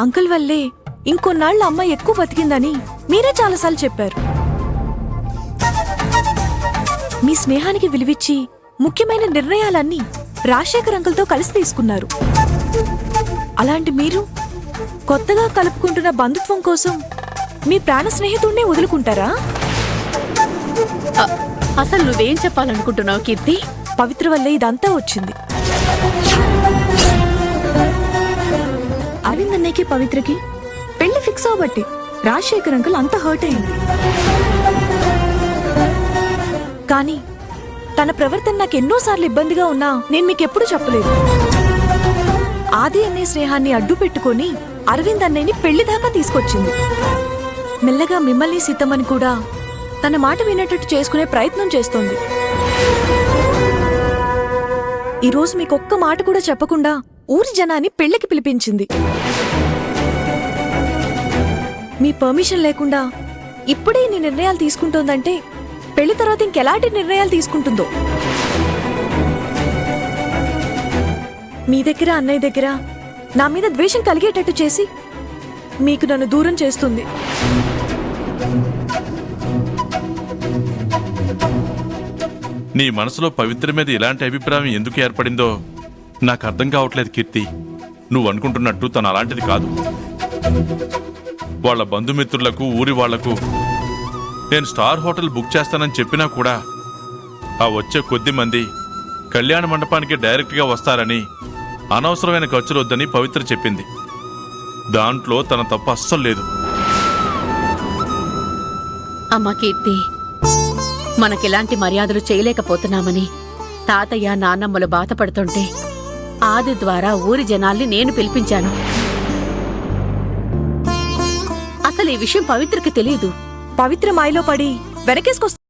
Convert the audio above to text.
Uncle వల్లే ఇంకొన్నాళ్ళు అమ్మ ఎక్కువ బతికిందని మీరే చాలాసార్లు చెప్పారు. మీ స్నేహానికి విలువిచ్చి ముఖ్యమైన నిర్ణయాలన్నీ రాజశేఖర్ అంకుల్తో కలిసి తీసుకున్నారు. అలాంటి మీరు కొత్తగా కలుపుకుంటున్న బంధుత్వం కోసం మీ ప్రాణ స్నేహితుడినే వదులుకుంటారా? అసలు నువ్వేం చెప్పాలనుకుంటున్నావు కీర్తి? పవిత్ర వల్లే ఇదంతా వచ్చింది. అరవింద్ అన్నయ్యకి పవిత్రకి పెళ్లి ఫిక్స్ అవబట్టి రాజశేఖర్ అంకుల్ అంత హర్ట్ అయింది. కానీ తన ప్రవర్తన నాకు ఎన్నోసార్లు ఇబ్బందిగా ఉన్నా నేను మీకెప్పుడు చెప్పలేదు. ఆది అనే స్నేహాన్ని అడ్డు పెట్టుకుని అరవింద్ అన్నయ్యని పెళ్లి దాకా తీసుకొచ్చింది. మెల్లగా మిమ్మల్ని సీతమ్మని కూడా తన మాట వినేటట్టు చేసుకునే ప్రయత్నం చేస్తోంది. ఈరోజు మీకొక్క మాట కూడా చెప్పకుండా ఊరి జనాన్ని పెళ్లికి పిలిపించింది. మీ పర్మిషన్ లేకుండా ఇప్పుడే నీ నిర్ణయాలు తీసుకుంటోందంటే పెళ్లి తర్వాత ఇంకెలాంటి నిర్ణయాలు తీసుకుంటుందో. మీ దగ్గర అన్నయ్య దగ్గర నా మీద ద్వేషం కలిగేటట్టు చేసి మీకు నన్ను దూరం చేస్తుంది. నీ మనసులో పవిత్ర మీద ఇలాంటి అభిప్రాయం ఎందుకు ఏర్పడిందో నాకు అర్థం కావట్లేదు కీర్తి. నువ్వు అనుకుంటున్నట్టు తను అలాంటిది కాదు. వాళ్ళ బంధుమిత్రులకు ఊరి వాళ్లకు నేను స్టార్ హోటల్ బుక్ చేస్తానని చెప్పినా కూడా ఆ వచ్చే కొద్ది మంది కళ్యాణ మండపానికి డైరెక్ట్గా వస్తారని అనవసరమైన ఖర్చులు వద్దని పవిత్ర చెప్పింది. దాంట్లో తన తప్పు అస్సలు లేదు. అమ్మా కీర్తి, మనకెలాంటి మర్యాదలు చేయలేకపోతున్నామని తాతయ్య నాన్నమ్మలు బాధపడుతుంటే ఆది ద్వారా ఊరి జనాల్ని నేను పిలిపించాను. అసలు ఈ విషయం పవిత్రకి తెలీదు. పవిత్ర మాయలో పడి వెనకేసుకొస్తుంది.